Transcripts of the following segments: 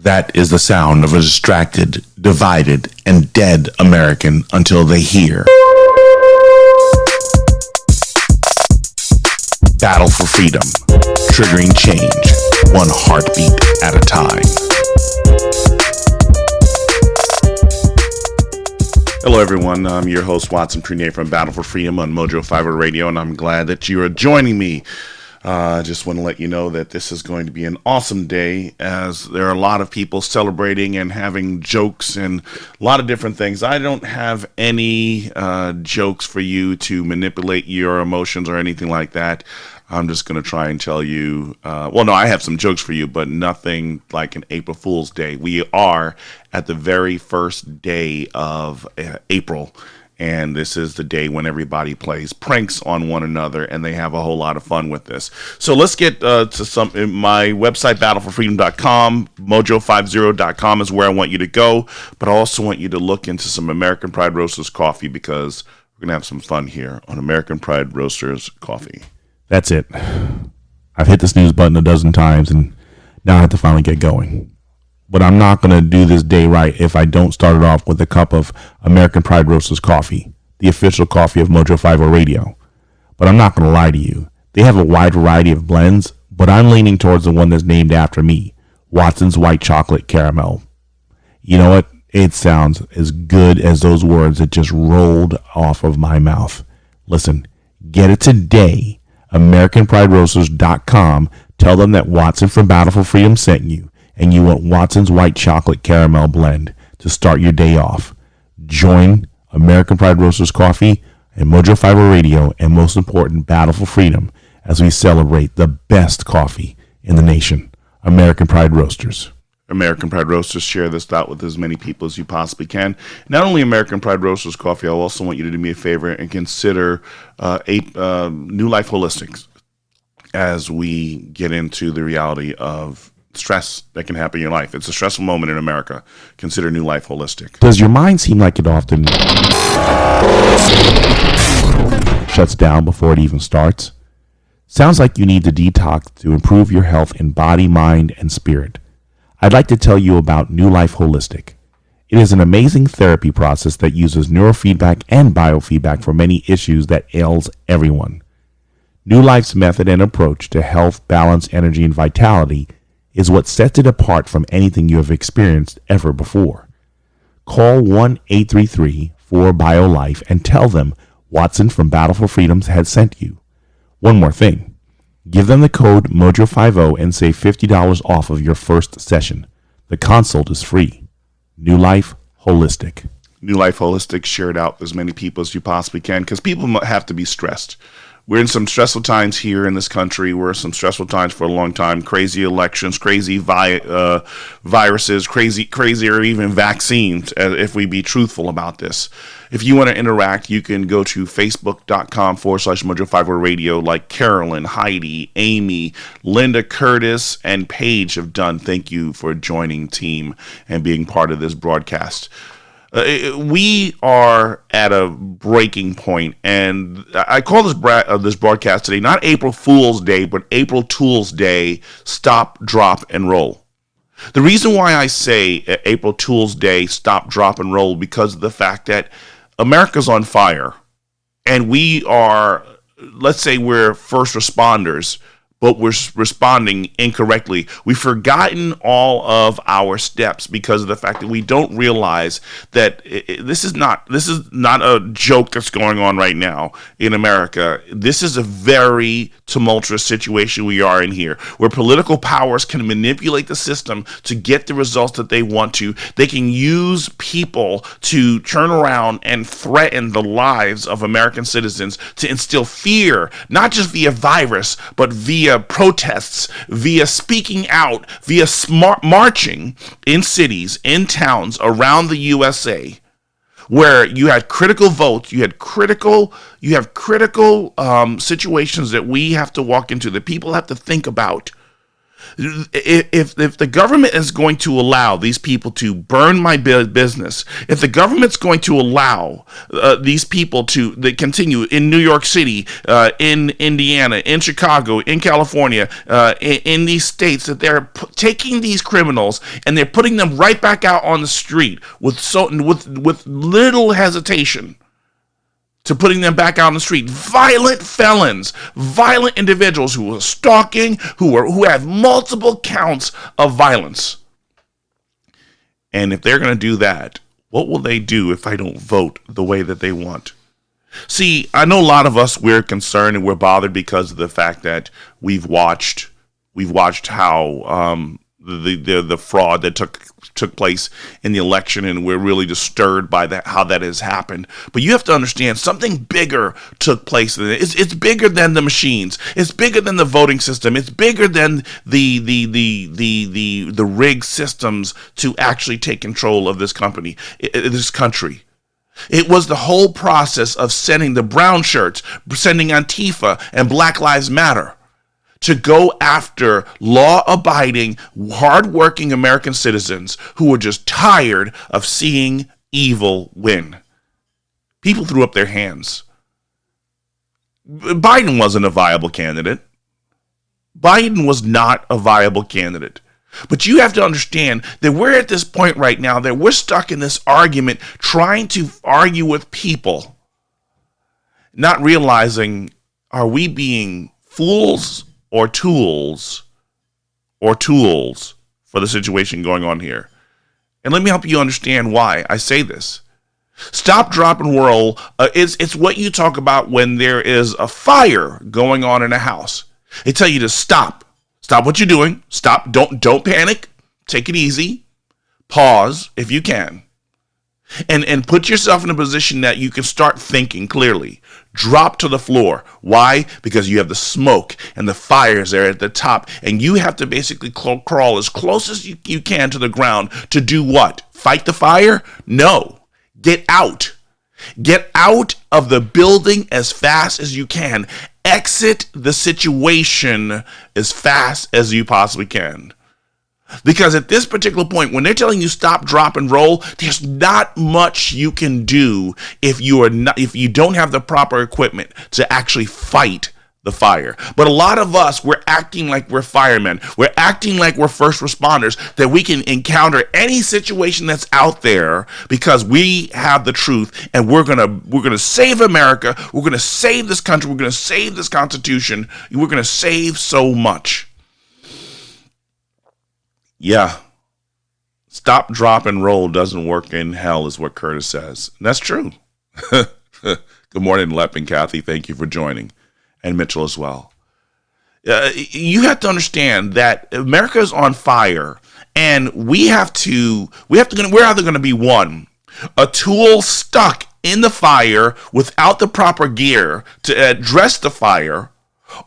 That is the sound of a distracted, divided, and dead American until they hear. Battle for Freedom, triggering change, one heartbeat at a time. Hello everyone, I'm your host Watson Prunier from Battle for Freedom on Mojo 5 Radio, and I'm glad that you are joining me. I just want to let you know that this is going to be an awesome day, as there are a lot of people celebrating and having jokes and a lot of different things. I don't have any jokes for you to manipulate your emotions or anything like that. I'm just going to try and tell you, I have some jokes for you, but nothing like an April Fool's Day. We are at the very first day of April. And this is the day when everybody plays pranks on one another, and they have a whole lot of fun with this. So let's get to my website, Battle4Freedom.com, Mojo50.com is where I want you to go. But I also want you to look into some American Pride Roasters coffee, because we're going to have some fun here on American Pride Roasters coffee. That's it. I've hit the snooze button a dozen times, and now I have to finally get going. But I'm not going to do this day right if I don't start it off with a cup of American Pride Roasters coffee, the official coffee of Mojo 5 Radio. But I'm not going to lie to you. They have a wide variety of blends, but I'm leaning towards the one that's named after me, Watson's White Chocolate Caramel. You know what? It sounds as good as those words that just rolled off of my mouth. Listen, get it today. AmericanPrideRoasters.com. Tell them that Watson from Battle for Freedom sent you, and you want Watson's White Chocolate Caramel Blend to start your day off. Join American Pride Roasters Coffee and Mojo 5 Radio, and most important, Battle for Freedom, as we celebrate the best coffee in the nation. American Pride Roasters. American Pride Roasters, share this out with as many people as you possibly can. Not only American Pride Roasters Coffee, I also want you to do me a favor and consider New Life Holistics as we get into the reality of stress that can happen in your life. It's a stressful moment in America. Consider New Life Holistic. Does your mind seem like it often shuts down before it even starts? Sounds like you need to detox to improve your health in body, mind, and spirit. I'd like to tell you about New Life Holistic. It is an amazing therapy process that uses neurofeedback and biofeedback for many issues that ails everyone. New Life's method and approach to health, balance, energy, and vitality is what sets it apart from anything you have experienced ever before. Call 1-833-4-BIO-LIFE and tell them Watson from Battle for Freedom has sent you. One more thing. Give them the code MOJO50 and save $50 off of your first session. The consult is free. New Life Holistic. New Life Holistic, share it out with as many people as you possibly can, because people have to be stressed. We're in some stressful times here in this country. We're in some stressful times for a long time. Crazy elections, crazy viruses, crazier even vaccines, if we be truthful about this. If you want to interact, you can go to facebook.com/Mojo5 Radio, like Carolyn, Heidi, Amy, Linda, Curtis, and Paige have done. Thank you for joining team and being part of this broadcast. We are at a breaking point, and I call this broadcast today not April Fool's Day, but April Tools Day. Stop, drop, and roll. The reason why I say April Tools Day, stop, drop, and roll, because of the fact that America's on fire, and we are, let's say we're first responders, but we're responding incorrectly. We've forgotten all of our steps because of the fact that we don't realize that this is not a joke that's going on right now in America. This is a very tumultuous situation we are in here, where political powers can manipulate the system to get the results that they want to. They can use people to turn around and threaten the lives of American citizens, to instill fear, not just via virus, but via protests, via speaking out, via marching in cities, in towns around the USA, where you had critical votes, you have critical situations that we have to walk into, that people have to think about. If the government is going to allow these people to burn my business, if the government's going to allow these people to they continue in New York City, in Indiana, in Chicago, in California, in these states, that they're taking these criminals and they're putting them right back out on the street with little hesitation, to putting them back out on the street. Violent felons, violent individuals who are stalking, who have multiple counts of violence. And if they're going to do that, what will they do if I don't vote the way that they want? See, I know a lot of us, we're concerned and we're bothered because of the fact that we've watched how the fraud that took place in the election, and we're really disturbed by that, how that has happened. But you have to understand, something bigger took place. It's bigger than the machines. It's bigger than the voting system. It's bigger than the rigged systems to actually take control of this country. It was the whole process of sending the brown shirts, sending Antifa and Black Lives Matter to go after law-abiding, hard-working American citizens who were just tired of seeing evil win. People threw up their hands. Biden wasn't a viable candidate. Biden was not a viable candidate. But you have to understand that we're at this point right now that we're stuck in this argument trying to argue with people, not realizing, are we being fools or tools for the situation going on here? And let me help you understand why I say this. Stop, drop, and roll. It's what you talk about when there is a fire going on in a house. They tell you to stop. Stop what you're doing. Stop. Don't panic. Take it easy. Pause if you can. And put yourself in a position that you can start thinking clearly. Drop to the floor. Why? Because you have the smoke and the fires there at the top, and you have to basically crawl as close as you can to the ground to do what? Fight the fire? No. Get out. Get out of the building as fast as you can. Exit the situation as fast as you possibly can. Because at this particular point, when they're telling you stop, drop, and roll, there's not much you can do if you don't have the proper equipment to actually fight the fire. But a lot of us, we're acting like we're firemen. We're acting like we're first responders, that we can encounter any situation that's out there because we have the truth, and we're gonna save America. We're gonna save this country. We're gonna save this Constitution. We're gonna save so much. Yeah. Stop, drop, and roll doesn't work in hell is what Curtis says. And that's true. Good morning, Lep and Kathy. Thank you for joining. And Mitchell as well. You have to understand that America is on fire, and we're either going to be one, a tool stuck in the fire without the proper gear to address the fire,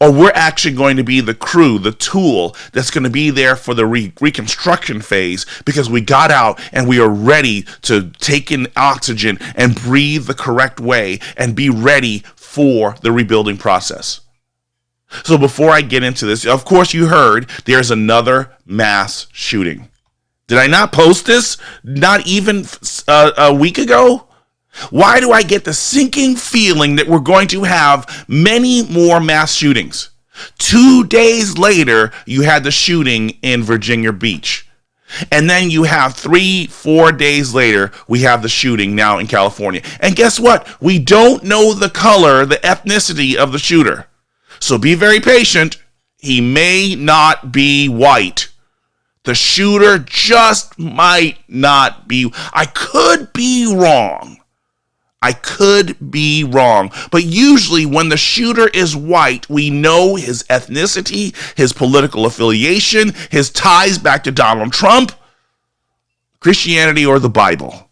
or we're actually going to be the crew, the tool that's going to be there for the reconstruction phase, because we got out and we are ready to take in oxygen and breathe the correct way and be ready for the rebuilding process. So before I get into this, of course you heard there's another mass shooting. Did I not post this not even a week ago? Why do I get the sinking feeling that we're going to have many more mass shootings? 2 days later, you had the shooting in Virginia Beach. And then you have 3-4 days later, we have the shooting now in California. And guess what? We don't know the color, the ethnicity of the shooter. So be very patient. He may not be white. The shooter just might not be. I could be wrong. But usually when the shooter is white, we know his ethnicity, his political affiliation, his ties back to Donald Trump, Christianity, or the Bible,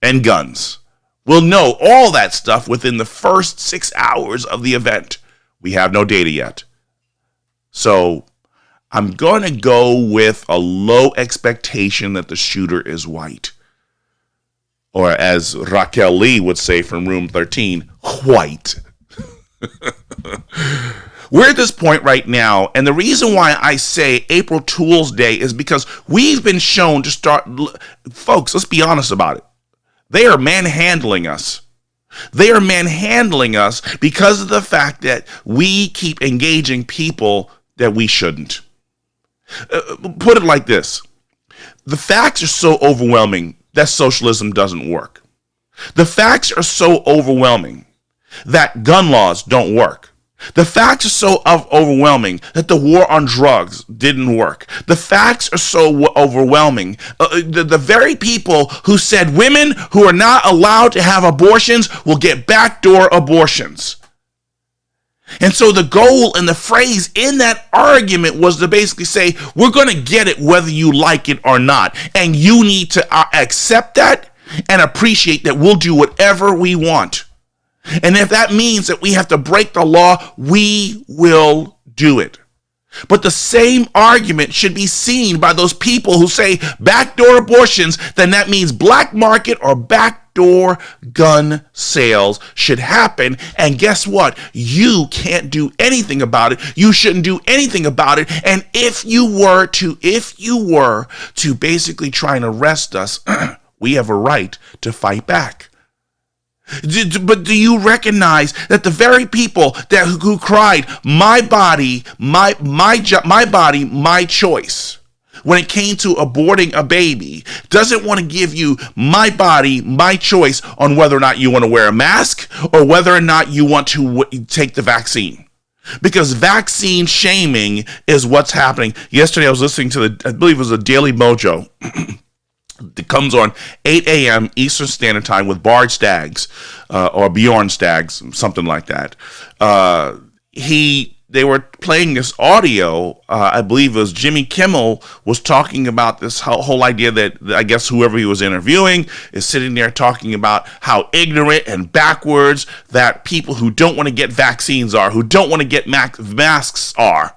and guns. We'll know all that stuff within the first 6 hours of the event. We have no data yet. So I'm going to go with a low expectation that the shooter is white. Or as Raquel Lee would say from Room 13, white. We're at this point right now, and the reason why I say April Tools Day is because we've been shown to start, folks, let's be honest about it. They are manhandling us. They are manhandling us because of the fact that we keep engaging people that we shouldn't. Put it like this. The facts are so overwhelming that socialism doesn't work. The facts are so overwhelming that gun laws don't work. The facts are so overwhelming that the war on drugs didn't work. The facts are so overwhelming. The very people who said women who are not allowed to have abortions will get backdoor abortions. And so the goal and the phrase in that argument was to basically say, we're going to get it whether you like it or not. And you need to accept that and appreciate that we'll do whatever we want. And if that means that we have to break the law, we will do it. But the same argument should be seen by those people who say backdoor abortions, then that means black market or backdoor gun sales should happen. And guess what? You can't do anything about it. You shouldn't do anything about it. And if you were to basically try and arrest us, we have a right to fight back. But do you recognize that the very people who cried, my body, my body, my choice, when it came to aborting a baby, doesn't want to give you my body, my choice on whether or not you want to wear a mask or whether or not you want to take the vaccine? Because vaccine shaming is what's happening. Yesterday I was listening to I believe it was a Daily Mojo. It comes on 8 a.m. Eastern Standard Time with Bard Staggs or Bjorn Staggs, something like that. They were playing this audio. I believe it was Jimmy Kimmel was talking about this whole idea that I guess whoever he was interviewing is sitting there talking about how ignorant and backwards that people who don't want to get vaccines are, who don't want to get masks are.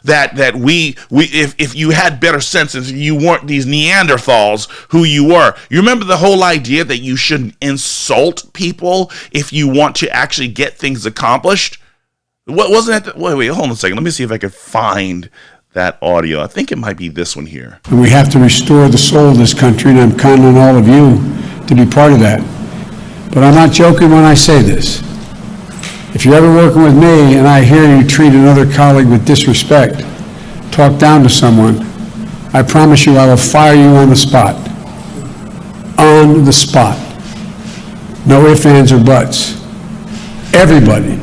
That we if you had better sense, if you weren't these Neanderthals who you were. You remember the whole idea that you shouldn't insult people if you want to actually get things accomplished? What wasn't that? Wait, hold on a second. Let me see if I can find that audio. I think it might be this one here. And we have to restore the soul of this country, and I'm counting on all of you to be part of that. But I'm not joking when I say this. If you're ever working with me and I hear you treat another colleague with disrespect, talk down to someone, I promise you I will fire you on the spot. On the spot. No ifs, ands, or buts. Everybody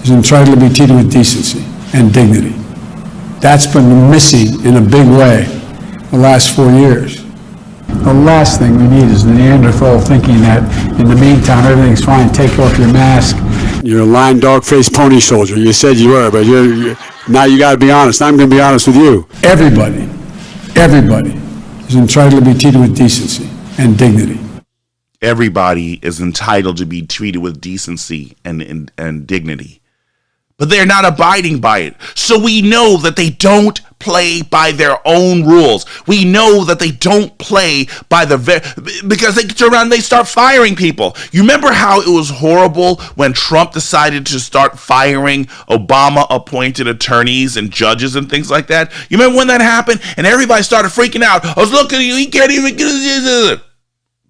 is entitled to be treated with decency and dignity. That's been missing in a big way the last 4 years. The last thing we need is the Neanderthal thinking that in the meantime everything's fine, take off your mask. You're a lying dog-faced pony soldier. You said you were, but now you got to be honest. I'm going to be honest with you. Everybody is entitled to be treated with decency and dignity. Everybody is entitled to be treated with decency and dignity. But they're not abiding by it. So we know that they don't play by their own rules. We know that they don't play by because they turn around and they start firing people. You remember how it was horrible when Trump decided to start firing Obama-appointed attorneys and judges and things like that? You remember when that happened? And everybody started freaking out. I was looking at you, he can't even get it.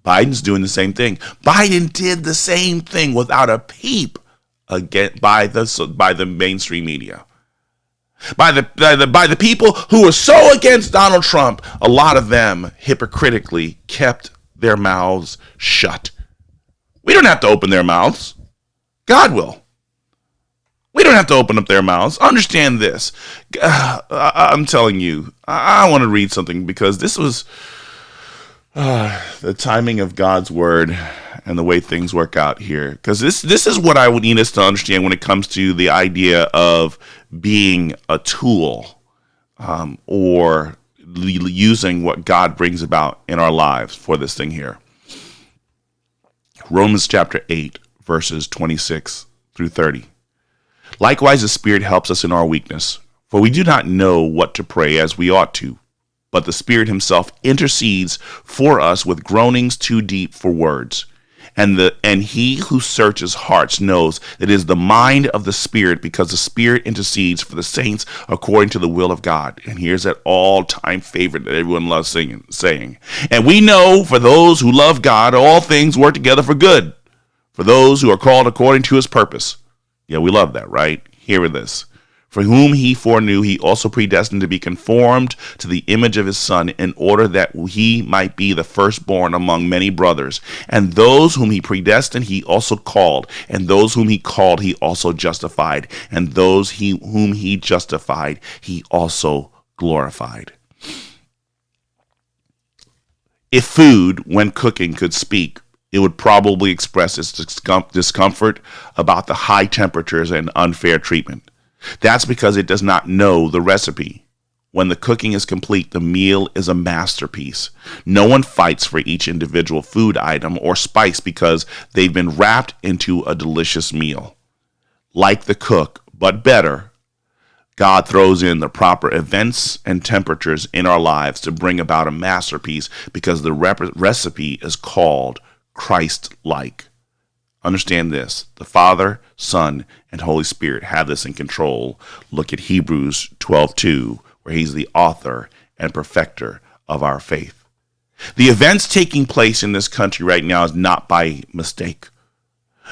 Biden's doing the same thing. Biden did the same thing without a peep by the mainstream media, by the people who were so against Donald Trump. A lot of them hypocritically kept their mouths shut. We don't have to open their mouths. God will. We don't have to open up their mouths. Understand this. I'm telling you, I want to read something because this was the timing of God's word and the way things work out here. Because this is what I would need us to understand when it comes to the idea of being a tool or using what God brings about in our lives for this thing here. Romans chapter 8, verses 26 through 30. Likewise, the Spirit helps us in our weakness, for we do not know what to pray as we ought to, but the Spirit himself intercedes for us with groanings too deep for words. And he who searches hearts knows that it is the mind of the Spirit, because the Spirit intercedes for the saints according to the will of God. And here's that all-time favorite that everyone loves saying. And we know for those who love God, all things work together for good, for those who are called according to his purpose. Yeah, we love that, right? Hear this. For whom he foreknew, he also predestined to be conformed to the image of his Son, in order that he might be the firstborn among many brothers. And those whom he predestined, he also called. And those whom he called, he also justified. And those whom he justified, he also glorified. If food, when cooking, could speak, it would probably express its discomfort about the high temperatures and unfair treatment. That's because it does not know the recipe. When the cooking is complete, the meal is a masterpiece. No one fights for each individual food item or spice because they've been wrapped into a delicious meal. Like the cook, but better, God throws in the proper events and temperatures in our lives to bring about a masterpiece, because the recipe is called Christ-like. Understand this. The Father, Son, and Holy Spirit have this in control. Look at Hebrews 12:2, where he's the author and perfecter of our faith. The events taking place in this country right now is not by mistake.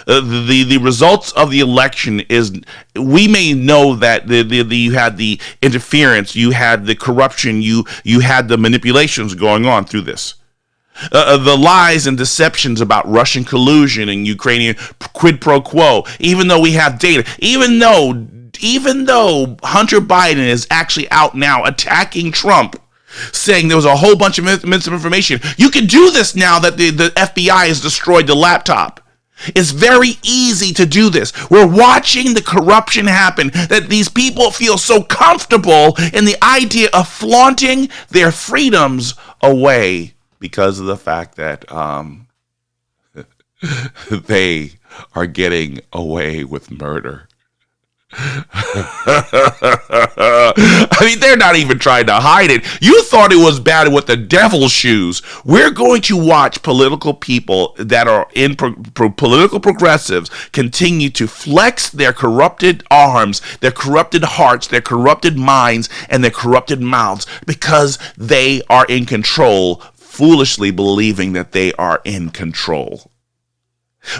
The results of the election is, we may know that you had the interference, you had the corruption, you had the manipulations going on through this. The lies and deceptions about Russian collusion and Ukrainian quid pro quo, even though we have data, even though Hunter Biden is actually out now attacking Trump, saying there was a whole bunch of misinformation. You can do this now that the FBI has destroyed the laptop. It's very easy to do this. We're watching the corruption happen, that these people feel so comfortable in the idea of flaunting their freedoms away, because of the fact that they are getting away with murder. I mean, they're not even trying to hide it. You thought it was bad with the devil's shoes. We're going to watch political people that are in political progressives continue to flex their corrupted arms, their corrupted hearts, their corrupted minds, and their corrupted mouths, because they are in control, foolishly believing that they are in control.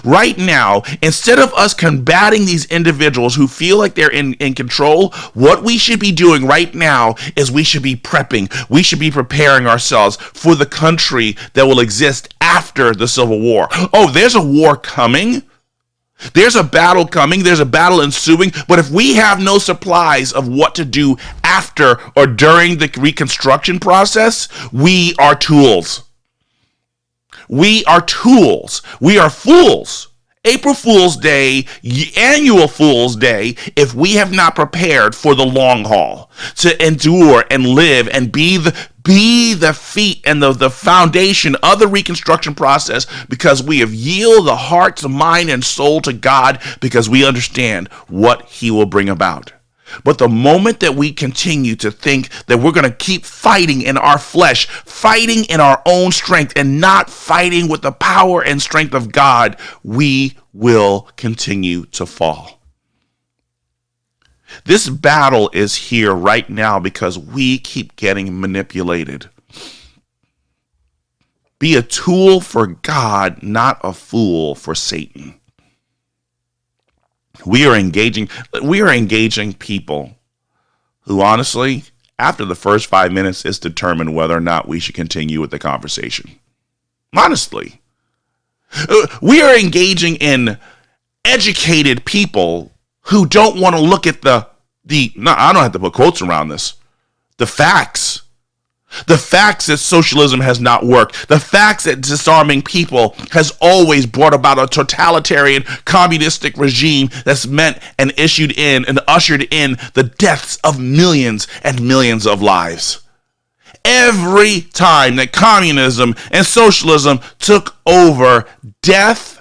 Right now, instead of us combating these individuals who feel like they're in control, what we should be doing right now is we should be prepping. We should be preparing ourselves for the country that will exist after the Civil War. Oh, there's a war coming. There's a battle coming. There's a battle ensuing. But if we have no supplies of what to do after or during the reconstruction process, we are tools. We are tools. We are fools. April Fool's Day, annual Fool's Day, if we have not prepared for the long haul, to endure and live and be the feet and the foundation of the reconstruction process, because we have yielded the hearts, mind, and soul to God, because we understand what he will bring about. But the moment that we continue to think that we're going to keep fighting in our flesh, fighting in our own strength, and not fighting with the power and strength of God, we will continue to fall. This battle is here right now because we keep getting manipulated. Be a tool for God, not a fool for Satan. We are engaging people who, honestly, after the first 5 minutes, it's determined whether or not we should continue with the conversation. Honestly. We are engaging in educated people who don't want to look at I don't have to put quotes around this. The facts. The facts that socialism has not worked. The facts that disarming people has always brought about a totalitarian communistic regime that's meant and issued in and ushered in the deaths of millions and millions of lives. Every time that communism and socialism took over, death.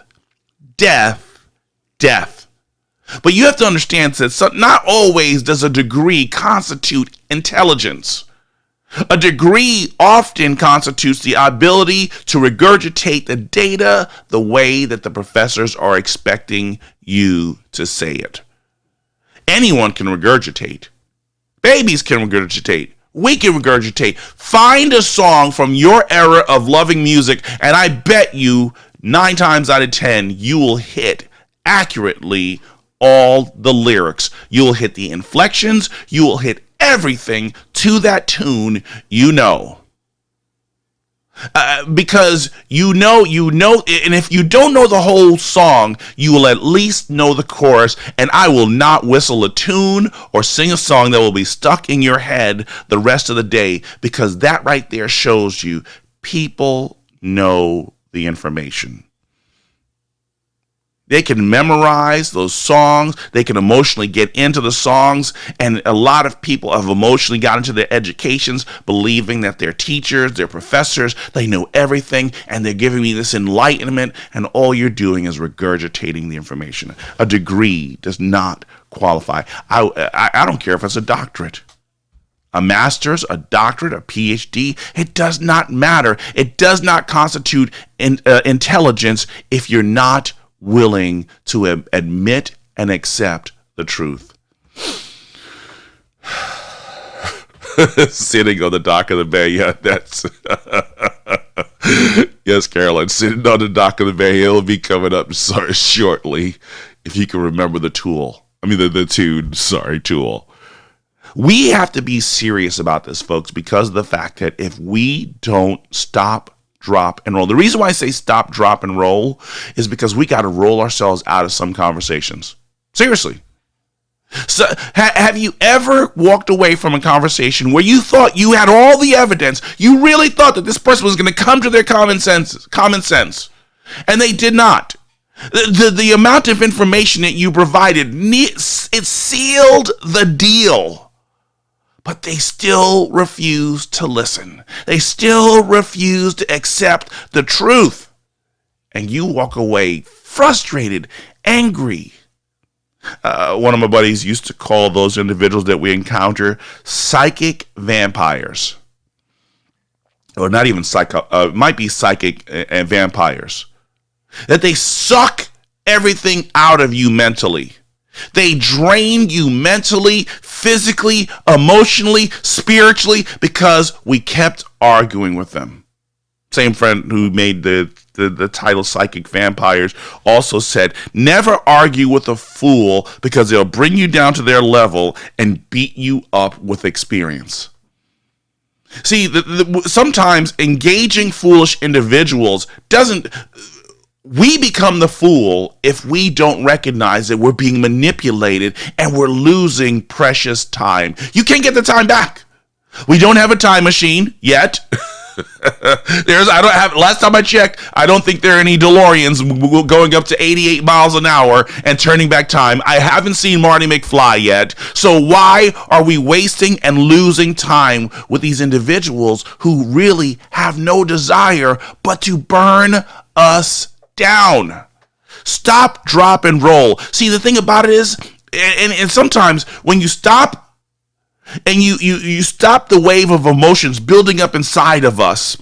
But you have to understand that not always does a degree constitute intelligence. A degree often constitutes the ability to regurgitate the data the way that the professors are expecting you to say it. Anyone can regurgitate. Babies can regurgitate. We can regurgitate. Find a song from your era of loving music, and I bet you 9 times out of 10, you will hit accurately all the lyrics. You will hit the inflections. You will hit everything to that tune, because you know, and if you don't know the whole song, you will at least know the chorus, and I will not whistle a tune or sing a song that will be stuck in your head the rest of the day, because that right there shows you people know the information. They can memorize those songs. They can emotionally get into the songs. And a lot of people have emotionally got into their educations believing that their teachers, their professors, they know everything and they're giving me this enlightenment. And all you're doing is regurgitating the information. A degree does not qualify. I don't care if it's a doctorate. A master's, a doctorate, a PhD, it does not matter. It does not constitute intelligence if you're not willing to admit and accept the truth. Sitting on the dock of the bay, yeah, that's yes, Carolyn, sitting on the dock of the bay. It'll be coming up shortly, if you can remember the tune. Tool. We have to be serious about this, folks, because of the fact that if we don't stop, drop, and roll. The reason why I say stop, drop, and roll is because we got to roll ourselves out of some conversations. Seriously. So, have you ever walked away from a conversation where you thought you had all the evidence? You really thought that this person was going to come to their common sense, and they did not. The amount of information that you provided, it sealed the deal. But they still refuse to listen. They still refuse to accept the truth. And you walk away frustrated, angry. One of my buddies used to call those individuals that we encounter psychic vampires. Or not even might be psychic and vampires. That they suck everything out of you mentally. They drain you mentally, physically, emotionally, spiritually, because we kept arguing with them. Same friend who made the title Psychic Vampires also said, never argue with a fool because they'll bring you down to their level and beat you up with experience. See, sometimes engaging foolish individuals we become the fool if we don't recognize that we're being manipulated and we're losing precious time. You can't get the time back. We don't have a time machine yet. Last time I checked, I don't think there are any DeLoreans going up to 88 miles an hour and turning back time. I haven't seen Marty McFly yet. So why are we wasting and losing time with these individuals who really have no desire but to burn us down? Stop, drop, and roll. See, the thing about it is, and sometimes when you stop and you stop the wave of emotions building up inside of us,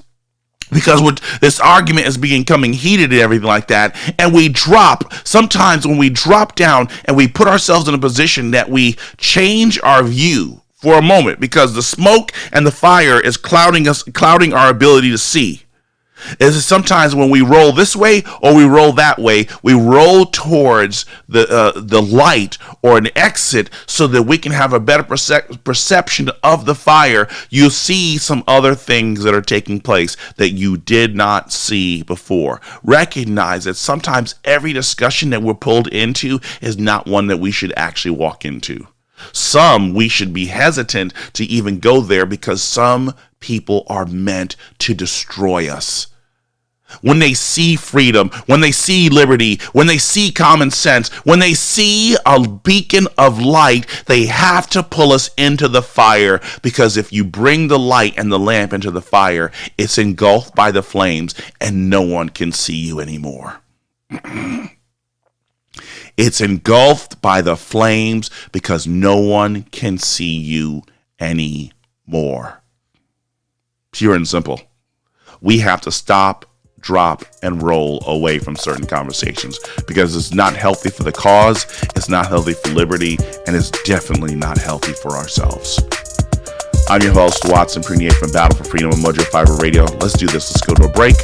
because this argument is becoming heated and everything like that, and we drop. Sometimes when we drop down and we put ourselves in a position that we change our view for a moment, because the smoke and the fire is clouding our ability to see. Is sometimes when we roll this way or we roll that way, we roll towards the light or an exit so that we can have a better perception of the fire. You see some other things that are taking place that you did not see before. Recognize that sometimes every discussion that we're pulled into is not one that we should actually walk into. Some we should be hesitant to even go there because some people are meant to destroy us. When they see freedom, when they see liberty, when they see common sense, when they see a beacon of light, they have to pull us into the fire, because if you bring the light and the lamp into the fire, it's engulfed by the flames and no one can see you anymore. It's engulfed by the flames because no one can see you anymore. Pure and simple. We have to stop, drop, and roll away from certain conversations because it's not healthy for the cause, it's not healthy for liberty, and it's definitely not healthy for ourselves. I'm your host, Watson Prunier from Battle for Freedom on Mojo 5 Radio. Let's do this. Let's go to a break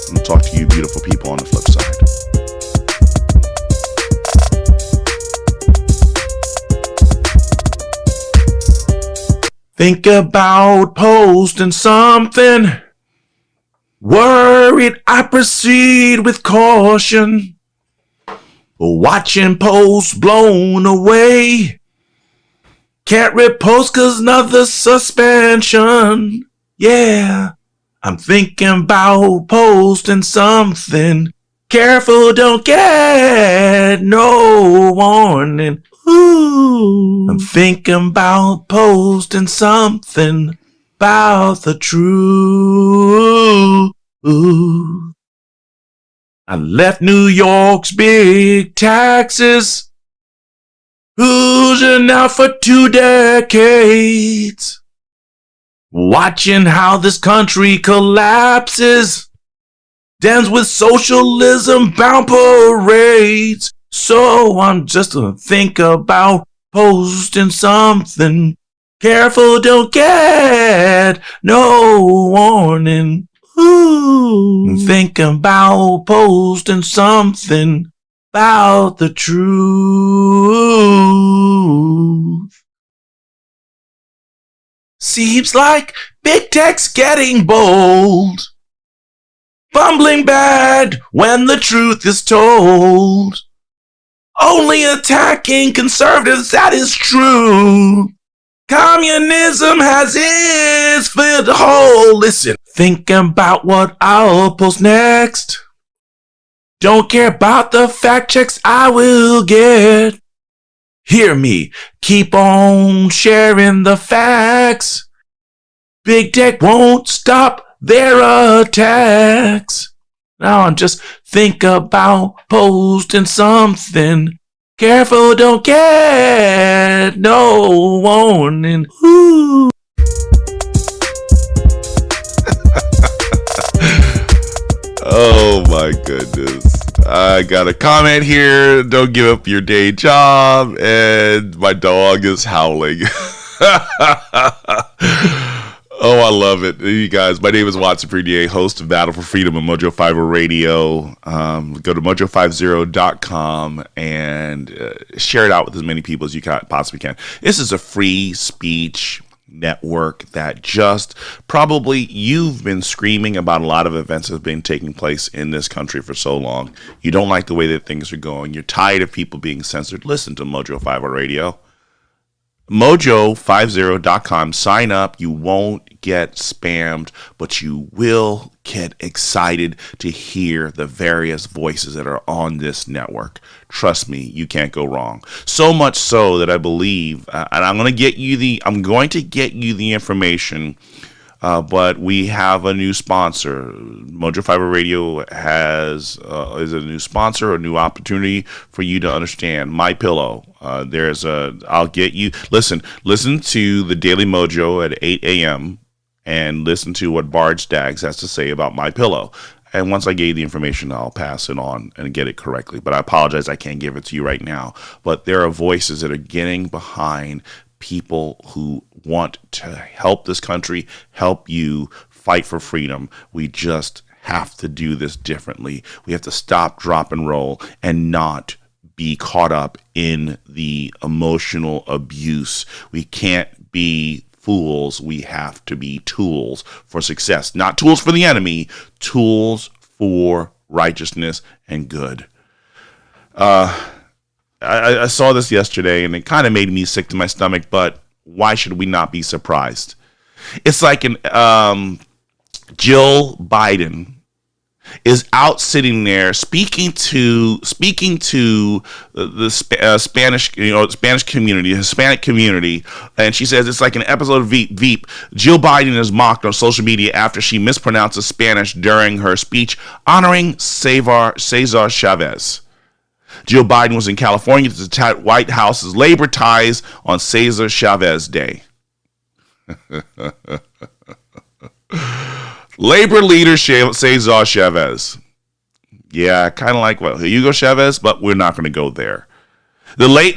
and talk to you beautiful people on the flip side. Think about posting something. Worried, I proceed with caution. Watching posts blown away. Can't repost cause another suspension. Yeah, I'm thinking about posting something. Careful, don't get no warning. Ooh, I'm thinking about posting something about the truth. I left New York's big taxes, oozing out for 2 decades, watching how this country collapses, dens with socialism bound parades. So I'm just gonna think about posting something. Careful, don't get no warning. Ooh, I'm thinking about posting something about the truth. Seems like big tech's getting bold, bumbling bad when the truth is told. Only attacking conservatives, that is true. Communism has its filled hole. Listen, thinking about what I'll post next. Don't care about the fact checks I will get. Hear me, keep on sharing the facts. Big tech won't stop their attacks. Now I'm just think about posting something. Careful, don't get no warning. Ooh. Oh my goodness. I got a comment here. Don't give up your day job. And my dog is howling. Oh, I love it. You guys, my name is Watson Prunier, host of Battle for Freedom on Mojo 50 Radio. Go to mojo50.com and share it out with as many people as you possibly can. This is a free speech network that just probably you've been screaming about a lot of events that have been taking place in this country for so long. You don't like the way that things are going. You're tired of people being censored. Listen to Mojo 50 Radio. Mojo50.com. Sign up. You won't get spammed, but you will get excited to hear the various voices that are on this network. Trust me, you can't go wrong. So much so that I believe, and I'm going to get you the information. But we have a new sponsor. Mojo 50 Radio is a new sponsor, a new opportunity for you to understand. My Pillow. I'll get you. Listen to the Daily Mojo at 8 a.m. and listen to what Bard Staggs has to say about My Pillow. And once I get you the information, I'll pass it on and get it correctly. But I apologize, I can't give it to you right now. But there are voices that are getting behind people who want to help this country, help you fight for freedom. We just have to do this differently. We have to stop, drop, and roll and not be caught up in the emotional abuse. We can't be fools. We have to be tools for success. Not tools for the enemy, tools for righteousness and good. I saw this yesterday, and it kind of made me sick to my stomach, but why should we not be surprised? It's like Jill Biden is out sitting there speaking to the Spanish community, the Hispanic community, and she says it's like an episode of Veep. Jill Biden is mocked on social media after she mispronounces Spanish during her speech honoring Cesar Chavez. Jill Biden was in California to attack White House's labor ties on Cesar Chavez Day. Labor leader Cesar Chavez. Yeah, kind of like, well, here you go, Chavez, but we're not going to go there.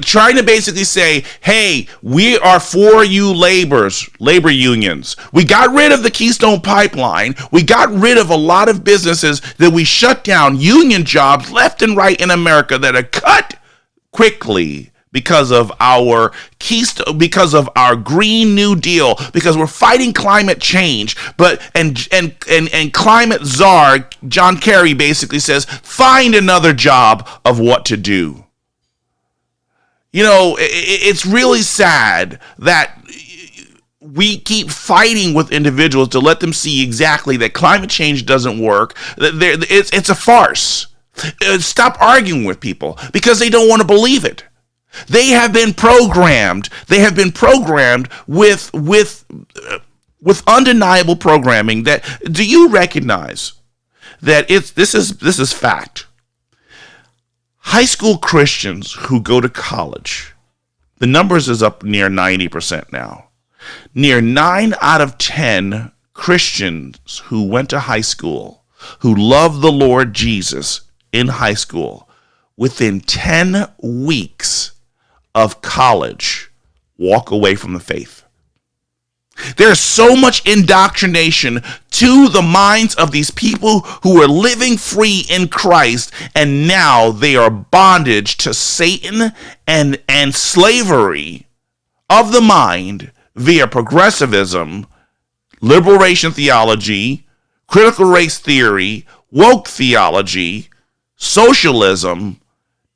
Trying to basically say, hey, we are for you labor unions. We got rid of the Keystone Pipeline. We got rid of a lot of businesses that we shut down, union jobs left and right in America that are cut quickly because of our because of our Green New Deal, because we're fighting climate change. But and climate czar John Kerry basically says, find another job of what to do. You know, it's really sad that we keep fighting with individuals to let them see exactly that climate change doesn't work. It's a farce. Stop arguing with people because they don't want to believe it. They have been programmed. They have been programmed with undeniable programming. That, do you recognize that this is fact? High school Christians who go to college, the numbers is up near 90% now. Near 9 out of 10 Christians who went to high school, who loved the Lord Jesus in high school, within 10 weeks of college, walk away from the faith. There's so much indoctrination to the minds of these people who are living free in Christ, and now they are bondage to Satan and slavery of the mind via progressivism, liberation theology, critical race theory, woke theology, socialism,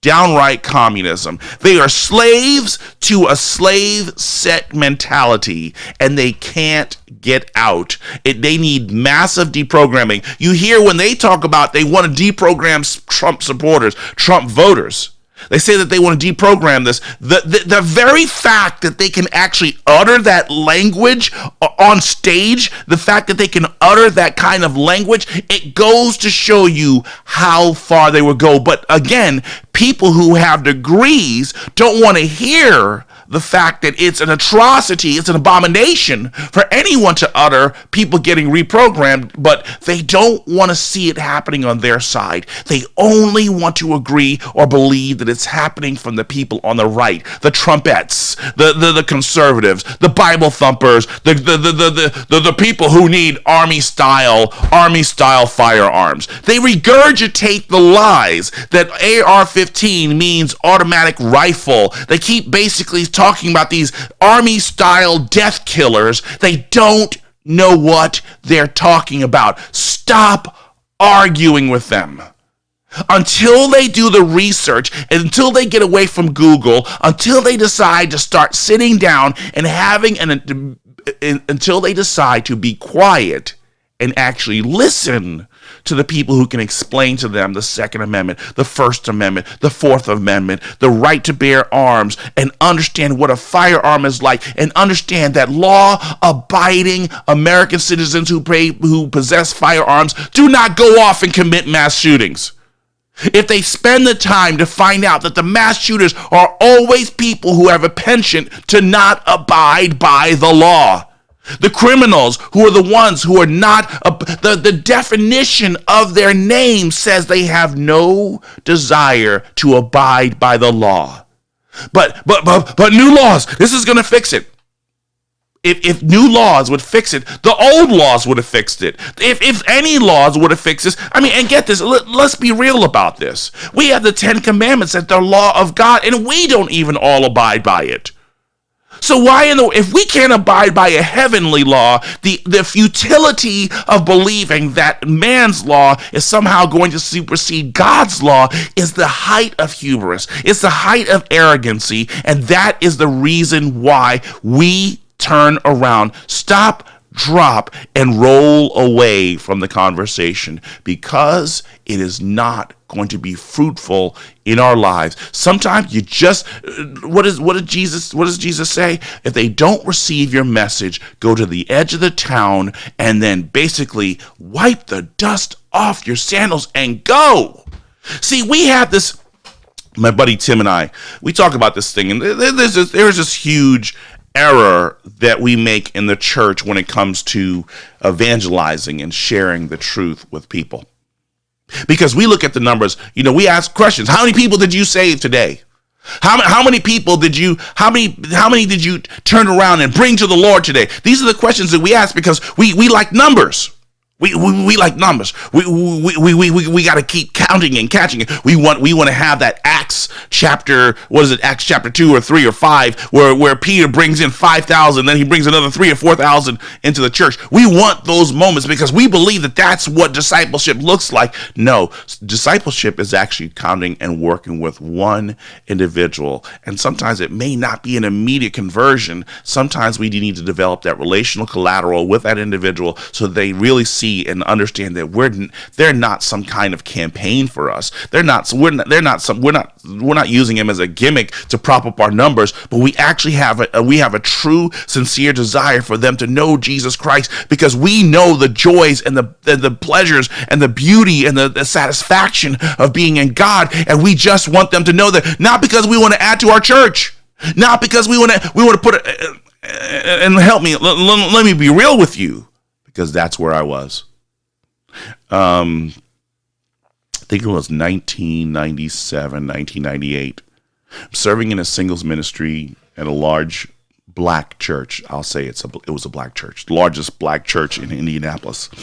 downright communism. They are slaves to a slave set mentality, and they can't get out. They need massive deprogramming. You hear when they talk about they want to deprogram Trump supporters, Trump voters. They say that they want to deprogram this. The very fact that they can actually utter that language on stage, the fact that they can utter that kind of language, it goes to show you how far they will go. But again, people who have degrees don't want to hear the fact that it's an atrocity, it's an abomination for anyone to utter people getting reprogrammed, but they don't want to see it happening on their side. They only want to agree or believe that it's happening from the people on the right, the Trumpettes, the conservatives, the Bible thumpers, the people who need army style firearms. They regurgitate the lies that AR-15 means automatic rifle. They keep basically talking about these army-style death killers. They don't know what they're talking about. Stop arguing with them. Until they do the research, until they get away from Google, until they decide to start sitting down and until they decide to be quiet and actually listen to the people who can explain to them the Second Amendment, the First Amendment, the Fourth Amendment, the right to bear arms, and understand what a firearm is like, and understand that law-abiding American citizens who possess firearms do not go off and commit mass shootings. If they spend the time to find out that the mass shooters are always people who have a penchant to not abide by the law. The criminals who are the ones who are not, the definition of their name says they have no desire to abide by the law. But new laws, this is going to fix it. If new laws would fix it, the old laws would have fixed it. If any laws would have fixed this, I mean, and get this, let's be real about this. We have the 10 Commandments that the law of God, and we don't even all abide by it. So if we can't abide by a heavenly law, the futility of believing that man's law is somehow going to supersede God's law is the height of hubris. It's the height of arrogancy, and that is the reason why we turn around, stop, drop, and roll away from the conversation, because it is not going to be fruitful in our lives. Sometimes you just, what does Jesus say? If they don't receive your message, go to the edge of the town and then basically wipe the dust off your sandals and go. See, we have this, my buddy Tim and I, we talk about this thing, and there's this huge error that we make in the church when it comes to evangelizing and sharing the truth with people. Because we look at the numbers, we ask questions. How many people did you save today? How many people did you turn around and bring to the Lord today? These are the questions that we ask because we like numbers. We like numbers. We got to keep counting and catching it. We want to have that Acts chapter 2 or 3 or 5 where Peter brings in 5,000, then he brings another 3,000 or 4,000 into the church. We want those moments because we believe that that's what discipleship looks like. No, discipleship is actually counting and working with one individual, and sometimes it may not be an immediate conversion. Sometimes we need to develop that relational collateral with that individual so they really see and understand that they're not some kind of campaign for us. We're not using him as a gimmick to prop up our numbers, but we actually have a true, sincere desire for them to know Jesus Christ because we know the joys and the pleasures and the beauty and the satisfaction of being in God, and we just want them to know that, not because we want to add to our church, not because we want to put it, and help me, let me be real with you, because that's where I was. I think it was 1997, 1998. I'm serving in a singles ministry at a large black church. I'll say it was a black church, the largest black church in Indianapolis. I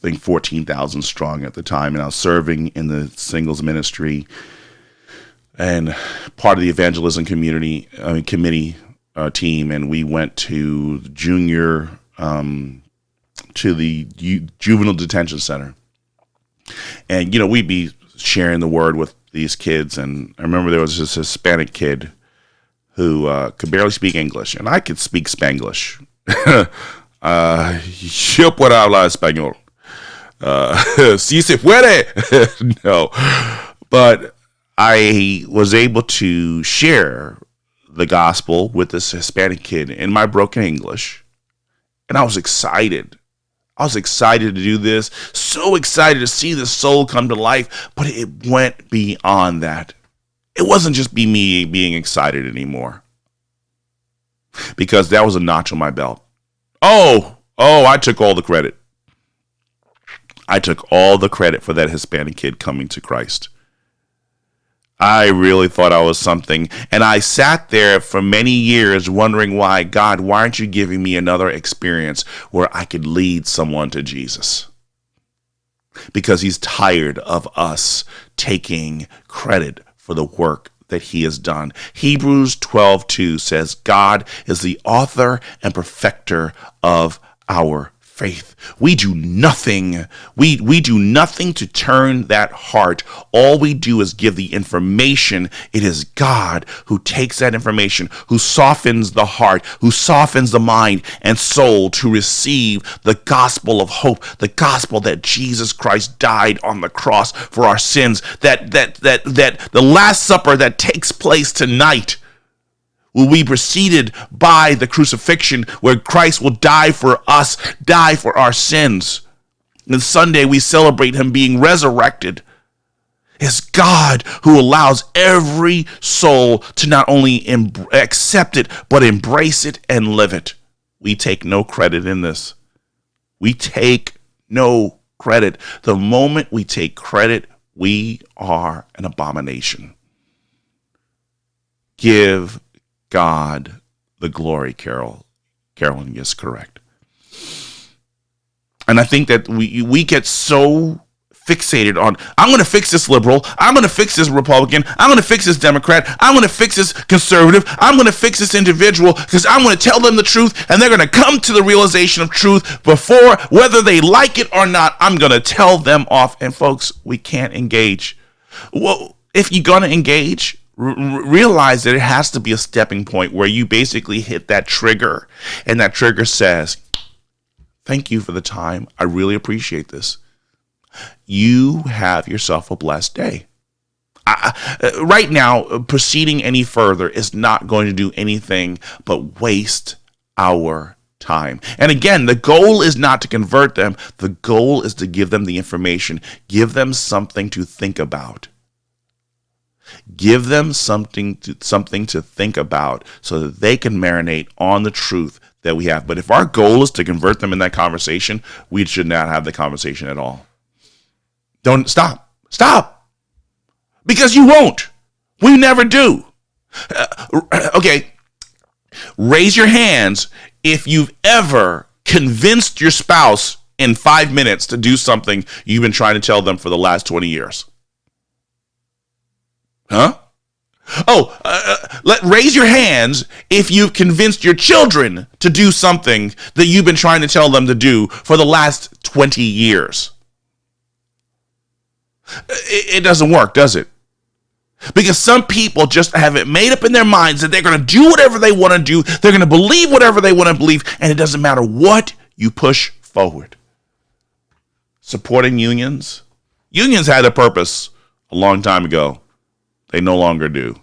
think 14,000 strong at the time. And I was serving in the singles ministry and part of the evangelism committee team. And we went to the juvenile detention center, and we'd be sharing the word with these kids. And I remember there was this Hispanic kid who could barely speak English, and I could speak Spanglish. Yo puedo hablar español. Si se puede. No, but I was able to share the gospel with this Hispanic kid in my broken English, and I was excited. I was excited to do this, so excited to see this soul come to life, but it went beyond that. It wasn't just me being excited anymore, because that was a notch on my belt. Oh, I took all the credit. I took all the credit for that Hispanic kid coming to Christ. I really thought I was something, and I sat there for many years wondering why, God, why aren't you giving me another experience where I could lead someone to Jesus? Because he's tired of us taking credit for the work that he has done. Hebrews 12:2 says, God is the author and perfecter of our faith. We do nothing. We do nothing to turn that heart. All we do is give the information. It is God who takes that information, who softens the heart, who softens the mind and soul to receive the gospel of hope, the gospel that Jesus Christ died on the cross for our sins, that the Last Supper that takes place tonight will be preceded by the crucifixion, where Christ will die for us, die for our sins. And Sunday we celebrate him being resurrected. It's God who allows every soul to not only accept it, but embrace it and live it. We take no credit in this. We take no credit. The moment we take credit, we are an abomination. Give God the glory, Carolyn, yes, correct. And I think that we get so fixated on, I'm going to fix this liberal, I'm going to fix this Republican, I'm going to fix this Democrat, I'm going to fix this conservative, I'm going to fix this individual, because I'm going to tell them the truth, and they're going to come to the realization of truth before, whether they like it or not. I'm going to tell them off. And folks, we can't engage. Well, if you're going to engage, realize that it has to be a stepping point where you basically hit that trigger, and that trigger says, thank you for the time. I really appreciate this. You have yourself a blessed day. Right now, proceeding any further is not going to do anything but waste our time. And again, the goal is not to convert them. The goal is to give them the information, give them something to think about. Give them something to think about so that they can marinate on the truth that we have. But if our goal is to convert them in that conversation, we should not have the conversation at all. Don't stop. Because you won't. We never do. Okay. Raise your hands if you've ever convinced your spouse in 5 minutes to do something you've been trying to tell them for the last 20 years. Huh? Raise your hands if you've convinced your children to do something that you've been trying to tell them to do for the last 20 years. It doesn't work, does it? Because some people just have it made up in their minds that they're going to do whatever they want to do. They're going to believe whatever they want to believe. And it doesn't matter what you push forward. Supporting unions. Unions had a purpose a long time ago. They no longer do.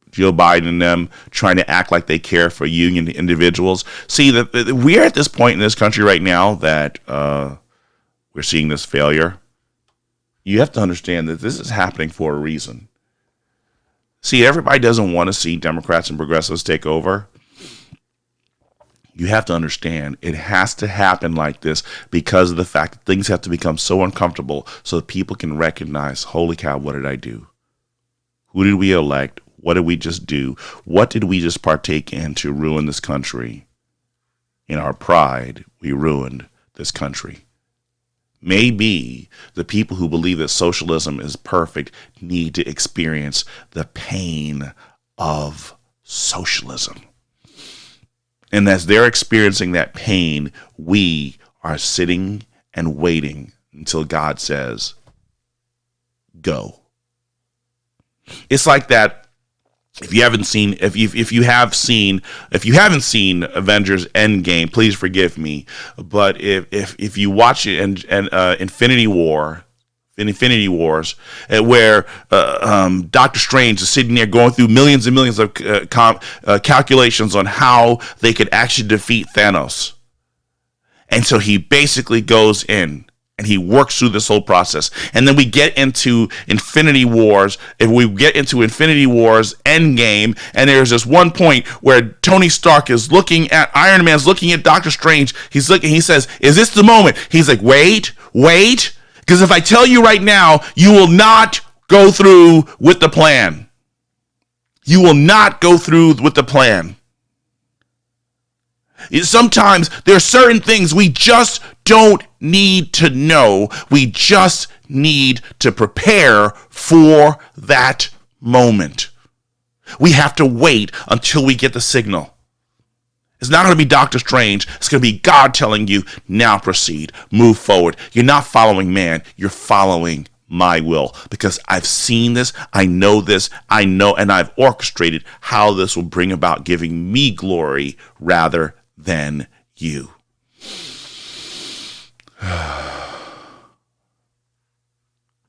Joe Biden and them trying to act like they care for union individuals. See, we're at this point in this country right now that we're seeing this failure. You have to understand that this is happening for a reason. See, everybody doesn't want to see Democrats and progressives take over. You have to understand it has to happen like this because of the fact that things have to become so uncomfortable so that people can recognize, holy cow, what did I do? Who did we elect? What did we just do? What did we just partake in to ruin this country? In our pride, we ruined this country. Maybe the people who believe that socialism is perfect need to experience the pain of socialism. And as they're experiencing that pain, we are sitting and waiting until God says, go. It's like that. If you haven't seen Avengers Endgame, please forgive me. But if you watch it and Infinity Wars, where Doctor Strange is sitting there going through millions and millions of calculations on how they could actually defeat Thanos, and so he basically goes in and he works through this whole process. And then we get into Infinity Wars. If we get into Infinity Wars Endgame, and there's this one point where Tony Stark is looking at Iron Man's looking at Doctor Strange. He's looking. He says, "Is this the moment?" He's like, "Wait, because if I tell you right now, you will not go through with the plan. You will not go through with the plan." Sometimes there are certain things we just don't need to know. We just need to prepare for that moment. We have to wait until we get the signal. It's not going to be Doctor Strange. It's going to be God telling you, now proceed, move forward. You're not following man. You're following my will, because I've seen this, I know this, and I've orchestrated how this will bring about giving me glory rather than you.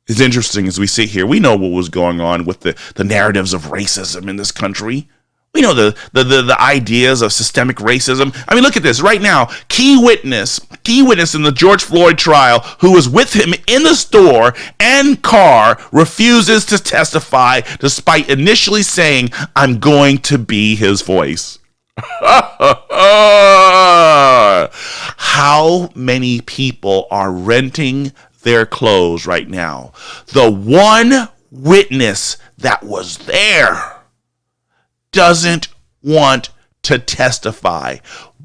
It's interesting as we sit here. We know what was going on with the narratives of racism in this country. We know the ideas of systemic racism. I mean, look at this right now. Key witness in the George Floyd trial, who was with him in the store and car, refuses to testify despite initially saying, "I'm going to be his voice." How many people are renting their clothes right now? The one witness that was there doesn't want to testify.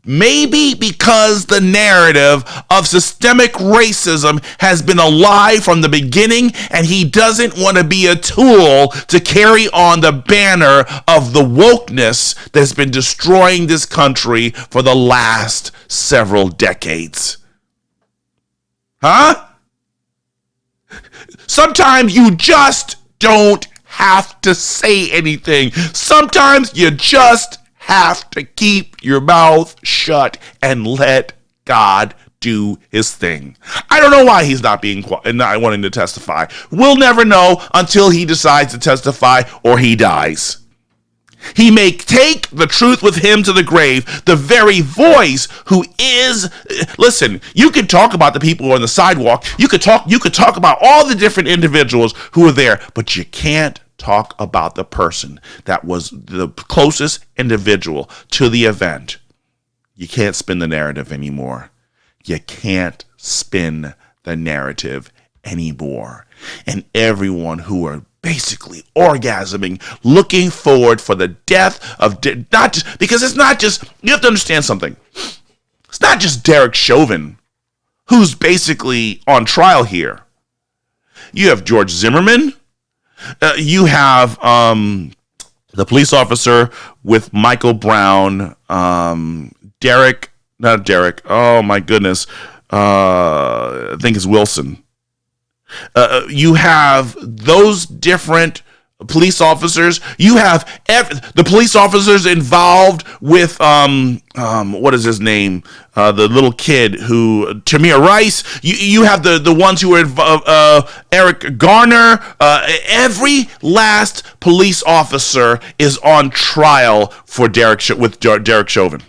Maybe because the narrative of systemic racism has been alive from the beginning, and he doesn't want to be a tool to carry on the banner of the wokeness that's been destroying this country for the last several decades. Huh? Sometimes you just don't have to say anything. Sometimes you just have to keep your mouth shut and let God do his thing. I don't know why he's not wanting to testify. We'll never know until he decides to testify or he dies. He may take the truth with him to the grave, the very voice who is, listen, you could talk about the people on the sidewalk. You could talk about all the different individuals who were there, but you can't talk about the person that was the closest individual to the event. You can't spin the narrative anymore. You can't spin the narrative anymore. And everyone who are basically orgasming, looking forward for the death of, not just, because it's not just, you have to understand something. It's not just Derek Chauvin who's basically on trial here. You have George Zimmerman. You have the police officer with Michael Brown, not Derek. Oh my goodness. I think it's Wilson. You have those different police officers. You have the police officers involved with what is his name? The little kid who Tamir Rice. You have the ones who are Eric Garner. Every last police officer is on trial for Derek Chauvin.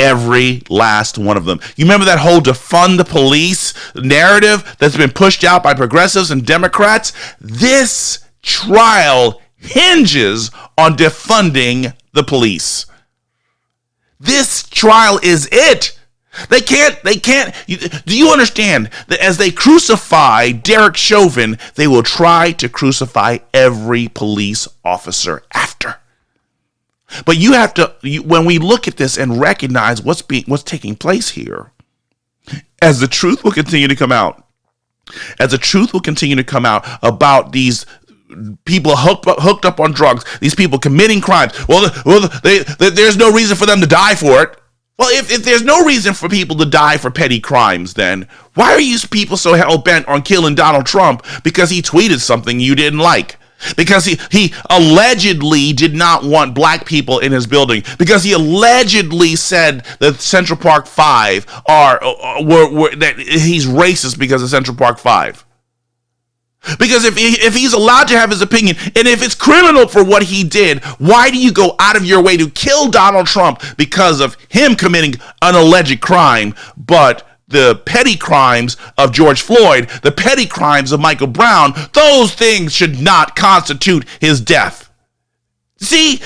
Every last one of them. You remember that whole defund the police narrative that's been pushed out by progressives and Democrats? This trial hinges on defunding the police. This trial is it. They can't, do you understand that as they crucify Derek Chauvin, they will try to crucify every police officer after? But you have to, when we look at this and recognize what's taking place here, as the truth will continue to come out, about these people hooked up on drugs, these people committing crimes. Well, there's no reason for them to die for it. Well, if there's no reason for people to die for petty crimes, then why are you people so hell-bent on killing Donald Trump because he tweeted something you didn't like? Because he allegedly did not want black people in his building. Because he allegedly said that Central Park 5 that he's racist because of Central Park 5. Because if he's allowed to have his opinion, and if it's criminal for what he did, why do you go out of your way to kill Donald Trump because of him committing an alleged crime, but the petty crimes of George Floyd, the petty crimes of Michael Brown, those things should not constitute his death? See,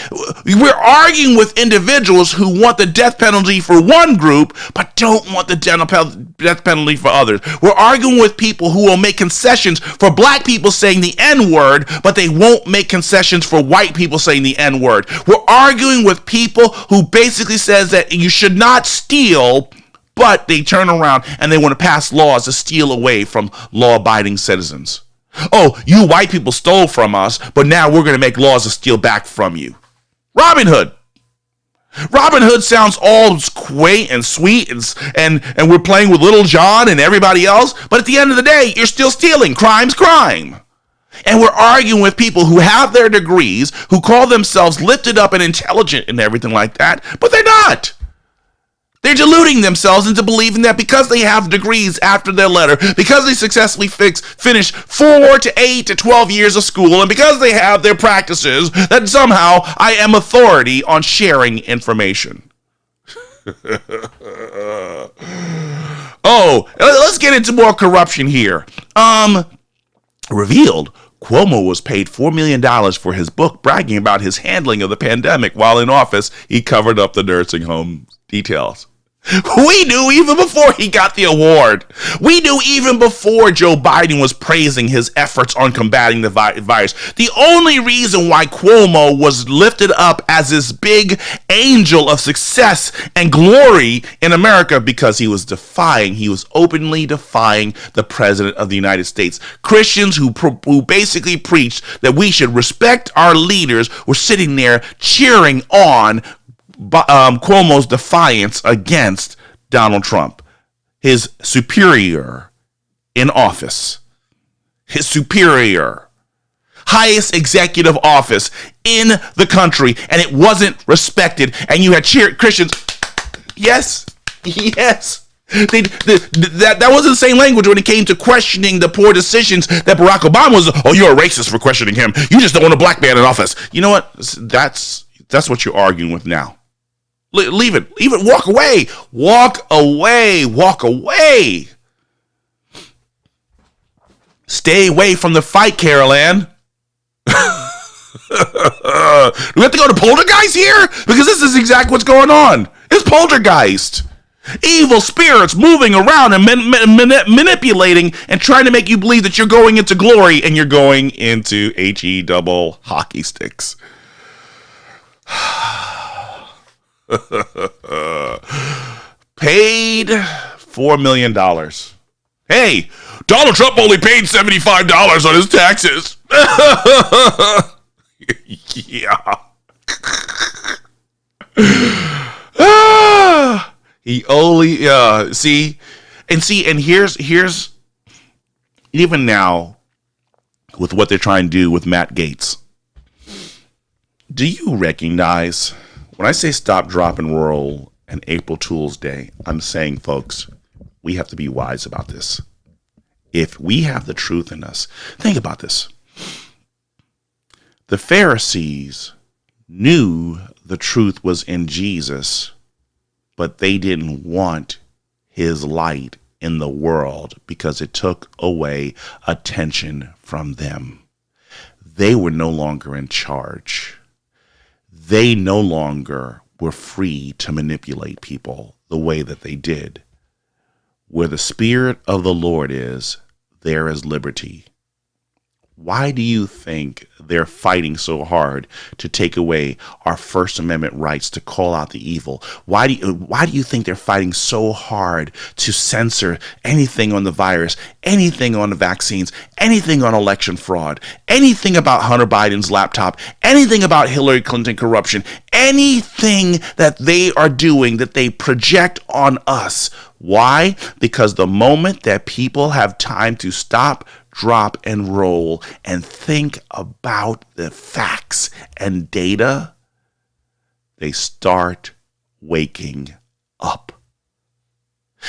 we're arguing with individuals who want the death penalty for one group, but don't want the death penalty for others. We're arguing with people who will make concessions for black people saying the N-word, but they won't make concessions for white people saying the N-word. We're arguing with people who basically says that you should not steal, but they turn around and they want to pass laws to steal away from law-abiding citizens. Oh, you white people stole from us, but now we're going to make laws to steal back from you. Robin Hood. Robin Hood sounds all quaint and sweet, and we're playing with Little John and everybody else, but at the end of the day, you're still stealing. Crime's crime. And we're arguing with people who have their degrees, who call themselves lifted up and intelligent and everything like that, but they're not. They're deluding themselves into believing that because they have degrees after their letter, because they successfully finished 4 to 8 to 12 years of school, and because they have their practices, that somehow I am authority on sharing information. Oh, let's get into more corruption here. Revealed, Cuomo was paid $4 million for his book bragging about his handling of the pandemic. While in office, he covered up the nursing home details. We knew even before he got the award. We knew even before Joe Biden was praising his efforts on combating the virus. The only reason why Cuomo was lifted up as this big angel of success and glory in America, because he was openly defying the president of the United States. Christians who basically preached that we should respect our leaders were sitting there cheering on Cuomo's defiance against Donald Trump, his superior in office, his superior, highest executive office in the country, and it wasn't respected. And you had Christians, yes, That wasn't the same language when it came to questioning the poor decisions that Barack Obama was. Oh, you're a racist for questioning him. You just don't want a black man in office. You know what? That's what you're arguing with now. Leave it. Walk away. Walk away. Stay away from the fight, Carol Ann. Do we have to go to poltergeist here? Because this is exactly what's going on. It's poltergeist. Evil spirits moving around and manipulating and trying to make you believe that you're going into glory and you're going into HE double hockey sticks. Paid $4 million. Hey, Donald Trump only paid $75 on his taxes. Yeah. He only and here's even now with what they're trying to do with Matt Gaetz. Do you recognize when I say stop, drop, and roll and April Tools Day? I'm saying, folks, we have to be wise about this. If we have the truth in us, think about this. The Pharisees knew the truth was in Jesus, but they didn't want his light in the world because it took away attention from them. They were no longer in charge. They no longer were free to manipulate people the way that they did. Where the Spirit of the Lord is, there is liberty. Why do you think they're fighting so hard to take away our First Amendment rights to call out the evil? Why do you think they're fighting so hard to censor anything on the virus, anything on the vaccines, anything on election fraud, anything about Hunter Biden's laptop, anything about Hillary Clinton corruption, anything that they are doing that they project on us? Why? Because the moment that people have time to stop, drop, and roll and think about the facts and data, they start waking up.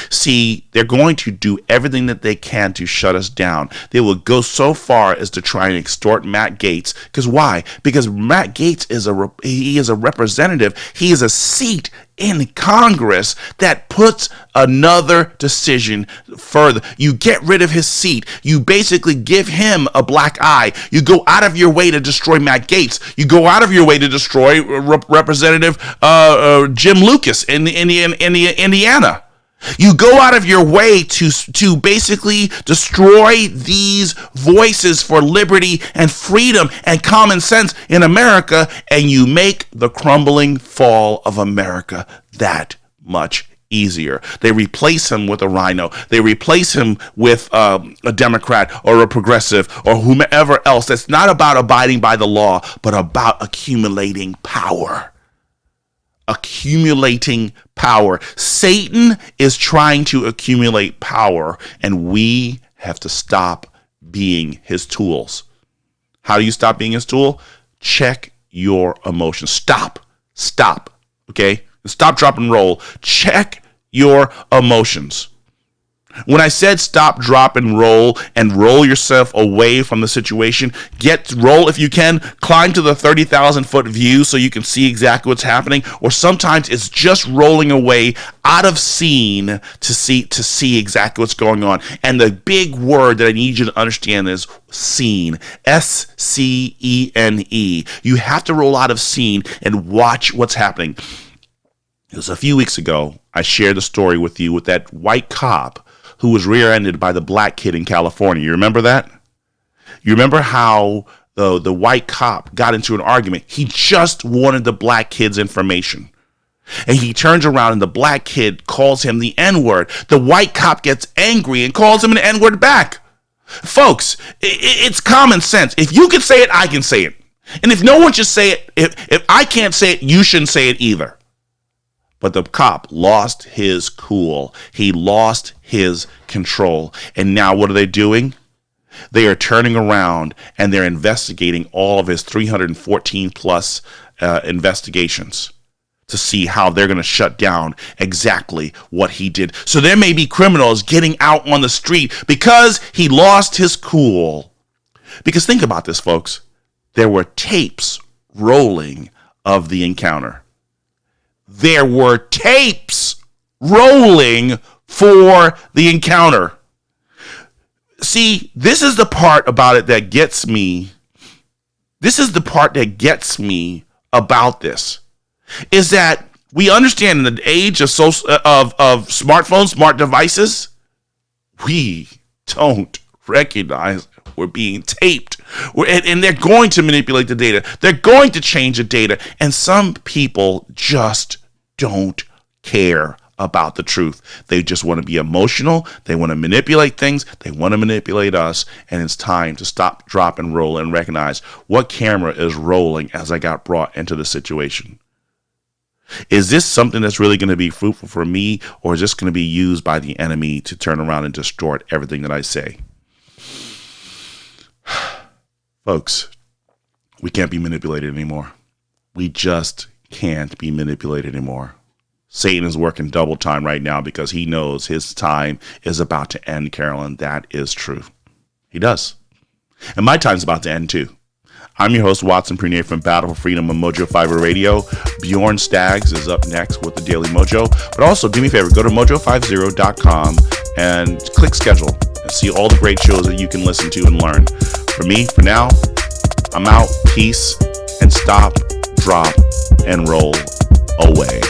See, they're going to do everything that they can to shut us down. They will go so far as to try and extort Matt Gaetz. Because why? Because Matt Gaetz is a representative. He is a seat in Congress that puts another decision further. You get rid of his seat. You basically give him a black eye. You go out of your way to destroy Matt Gaetz. You go out of your way to destroy Representative Jim Lucas in Indiana. You go out of your way to basically destroy these voices for liberty and freedom and common sense in America, and you make the crumbling fall of America that much easier. They replace him with a rhino. They replace him with a Democrat or a progressive or whomever else. That's not about abiding by the law, but about accumulating power. Accumulating power. Satan is trying to accumulate power, and we have to stop being his tools. How do you stop being his tool? Check your emotions. Stop. Okay? Stop, drop, and roll. Check your emotions. When I said stop, drop, and roll yourself away from the situation, roll if you can, climb to the 30,000 foot view so you can see exactly what's happening. Or sometimes it's just rolling away out of scene to see exactly what's going on. And the big word that I need you to understand is scene. SCENE. You have to roll out of scene and watch what's happening. It was a few weeks ago, I shared the story with you with that white cop who was rear-ended by the black kid in California. You remember that? You remember how the white cop got into an argument? He just wanted the black kid's information. And he turns around and the black kid calls him the N-word. The white cop gets angry and calls him an N-word back. Folks, it's common sense. If you can say it, I can say it. And if no one should say it, if I can't say it, you shouldn't say it either. But the cop lost his cool. He lost his control. And now what are they doing? They are turning around and they're investigating all of his 314 plus investigations. to see how they're going to shut down exactly what he did. So there may be criminals getting out on the street because he lost his cool. Because think about this, folks. There were tapes rolling of the encounter. There were tapes rolling for the encounter. See, this is the part about it that gets me. This is the part that gets me about this, is that we understand in the age of smartphones, smart devices, we don't recognize we're being taped. And they're going to manipulate the data. They're going to change the data. And some people just don't care about the truth. They just want to be emotional. They want to manipulate things. They want to manipulate us. And it's time to stop, drop, and roll and recognize what camera is rolling as I got brought into the situation. Is this something that's really going to be fruitful for me, or is this going to be used by the enemy to turn around and distort everything that I say? Folks, we can't be manipulated anymore. We just can't be manipulated anymore. Satan is working double time right now because he knows his time is about to end, Carolyn. That is true. He does. And my time's about to end too. I'm your host, Watson Prunier from Battle for Freedom on Mojo Fiber Radio. Bjorn Staggs is up next with the Daily Mojo. But also, do me a favor, go to mojo50.com and click schedule and see all the great shows that you can listen to and learn. For me, for now, I'm out. Peace, and stop, drop, and roll away.